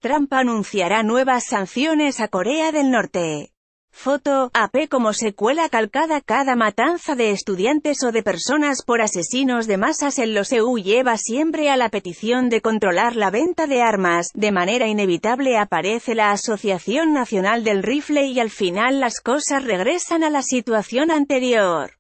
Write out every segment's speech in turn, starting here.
Trump anunciará nuevas sanciones a Corea del Norte. Foto, AP como secuela calcada. Cada matanza de estudiantes o de personas por asesinos de masas en los EU lleva siempre a la petición de controlar la venta de armas. De manera inevitable aparece la Asociación Nacional del Rifle y al final las cosas regresan a la situación anterior.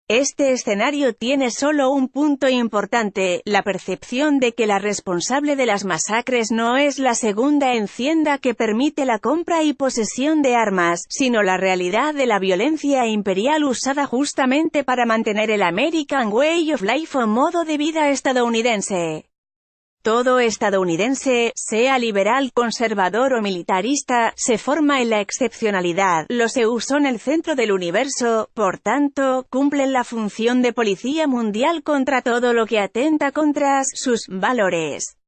Este escenario tiene solo un punto importante: la percepción de que la responsable de las masacres no es la segunda enmienda que permite la compra y posesión de armas, sino la realidad de la violencia imperial usada justamente para mantener el American Way of Life o modo de vida estadounidense. Todo estadounidense, sea liberal, conservador o militarista, se forma en la excepcionalidad. Los EU son el centro del universo, por tanto, cumplen la función de policía mundial contra todo lo que atenta contra sus valores.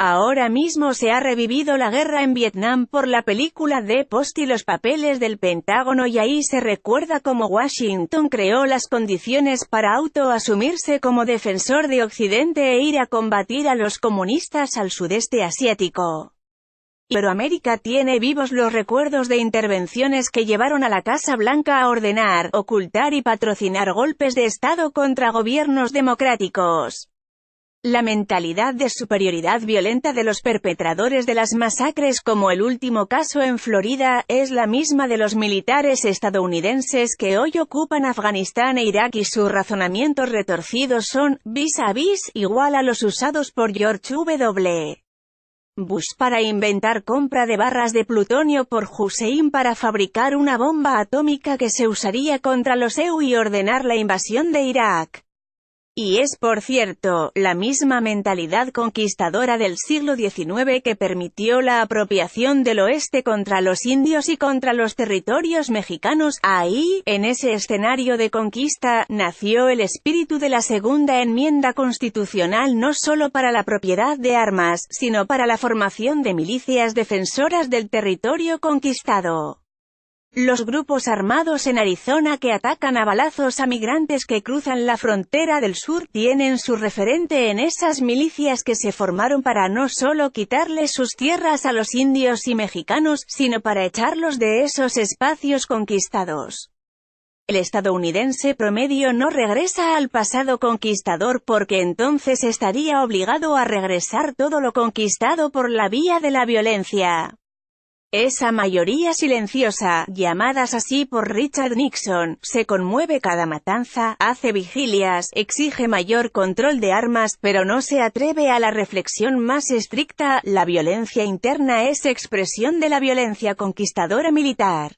Ahora mismo se ha revivido la guerra en Vietnam por la película The Post y los papeles del Pentágono, y ahí se recuerda cómo Washington creó las condiciones para autoasumirse como defensor de Occidente e ir a combatir a los comunistas al sudeste asiático. Pero América tiene vivos los recuerdos de intervenciones que llevaron a la Casa Blanca a ordenar, ocultar y patrocinar golpes de Estado contra gobiernos democráticos. La mentalidad de superioridad violenta de los perpetradores de las masacres, como el último caso en Florida, es la misma de los militares estadounidenses que hoy ocupan Afganistán e Irak, y sus razonamientos retorcidos son, vis a vis, igual a los usados por George W. Bush para inventar compra de barras de plutonio por Hussein para fabricar una bomba atómica que se usaría contra los EU y ordenar la invasión de Irak. Y es, por cierto, la misma mentalidad conquistadora del siglo XIX que permitió la apropiación del oeste contra los indios y contra los territorios mexicanos. Ahí, en ese escenario de conquista, nació el espíritu de la Segunda Enmienda Constitucional, no solo para la propiedad de armas, sino para la formación de milicias defensoras del territorio conquistado. Los grupos armados en Arizona que atacan a balazos a migrantes que cruzan la frontera del sur tienen su referente en esas milicias que se formaron para no solo quitarles sus tierras a los indios y mexicanos, sino para echarlos de esos espacios conquistados. El estadounidense promedio no regresa al pasado conquistador porque entonces estaría obligado a regresar todo lo conquistado por la vía de la violencia. Esa mayoría silenciosa, llamadas así por Richard Nixon, se conmueve cada matanza, hace vigilias, exige mayor control de armas, pero no se atreve a la reflexión más estricta: la violencia interna es expresión de la violencia conquistadora militar.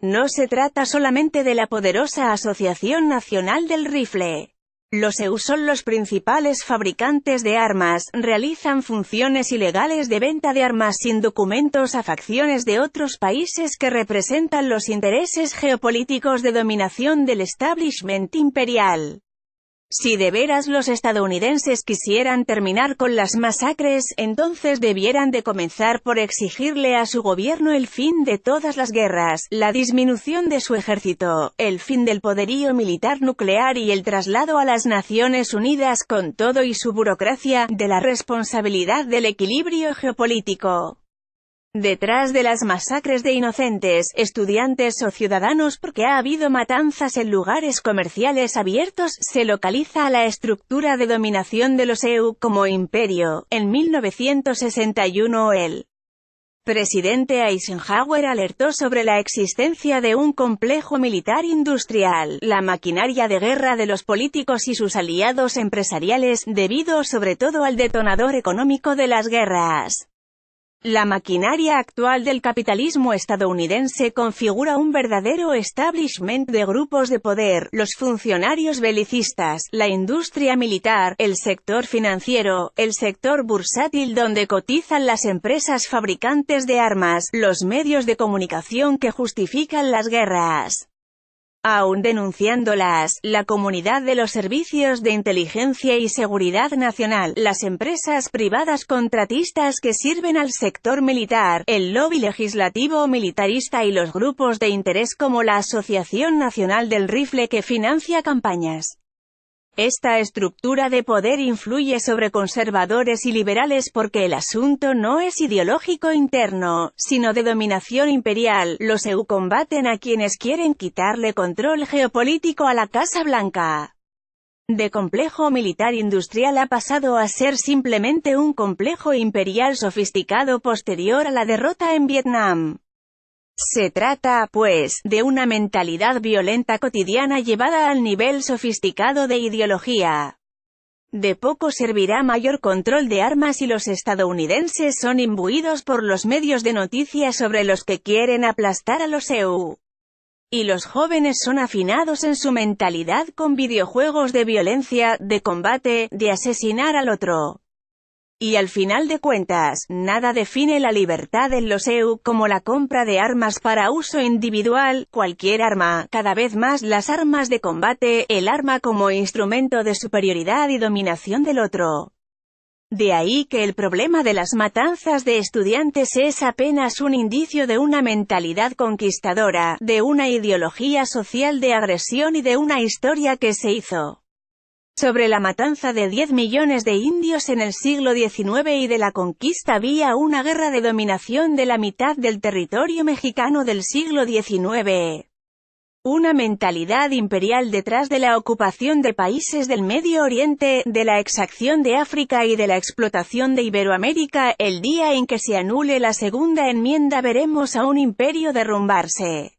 No se trata solamente de la poderosa Asociación Nacional del Rifle. Los EU son los principales fabricantes de armas, realizan funciones ilegales de venta de armas sin documentos a facciones de otros países que representan los intereses geopolíticos de dominación del establishment imperial. Si de veras los estadounidenses quisieran terminar con las masacres, entonces debieran de comenzar por exigirle a su gobierno el fin de todas las guerras, la disminución de su ejército, el fin del poderío militar nuclear y el traslado a las Naciones Unidas, con todo y su burocracia, de la responsabilidad del equilibrio geopolítico. Detrás de las masacres de inocentes, estudiantes o ciudadanos porque ha habido matanzas en lugares comerciales abiertos, se localiza la estructura de dominación de los EU como imperio. En 1961 el presidente Eisenhower alertó sobre la existencia de un complejo militar industrial, la maquinaria de guerra de los políticos y sus aliados empresariales, debido sobre todo al detonador económico de las guerras. La maquinaria actual del capitalismo estadounidense configura un verdadero establishment de grupos de poder: los funcionarios belicistas, la industria militar, el sector financiero, el sector bursátil donde cotizan las empresas fabricantes de armas, los medios de comunicación que justifican las guerras. Aún denunciándolas, la comunidad de los servicios de inteligencia y seguridad nacional, las empresas privadas contratistas que sirven al sector militar, el lobby legislativo militarista y los grupos de interés como la Asociación Nacional del Rifle que financia campañas Esta estructura de poder influye sobre conservadores y liberales porque el asunto no es ideológico interno, sino de dominación imperial. Los EU combaten a quienes quieren quitarle control geopolítico a la Casa Blanca. De complejo militar industrial ha pasado a ser simplemente un complejo imperial sofisticado posterior a la derrota en Vietnam. Se trata, pues, de una mentalidad violenta cotidiana llevada al nivel sofisticado de ideología. De poco servirá mayor control de armas si los estadounidenses son imbuidos por los medios de noticias sobre los que quieren aplastar a los EU. Y los jóvenes son afinados en su mentalidad con videojuegos de violencia, de combate, de asesinar al otro. Y al final de cuentas, nada define la libertad en los EU como la compra de armas para uso individual, cualquier arma, cada vez más las armas de combate, el arma como instrumento de superioridad y dominación del otro. De ahí que el problema de las matanzas de estudiantes es apenas un indicio de una mentalidad conquistadora, de una ideología social de agresión y de una historia que se hizo sobre la matanza de 10 millones de indios en el siglo XIX y de la conquista vía una guerra de dominación de la mitad del territorio mexicano del siglo XIX. Una mentalidad imperial detrás de la ocupación de países del Medio Oriente, de la exacción de África y de la explotación de Iberoamérica. El día en que se anule la segunda enmienda veremos a un imperio derrumbarse.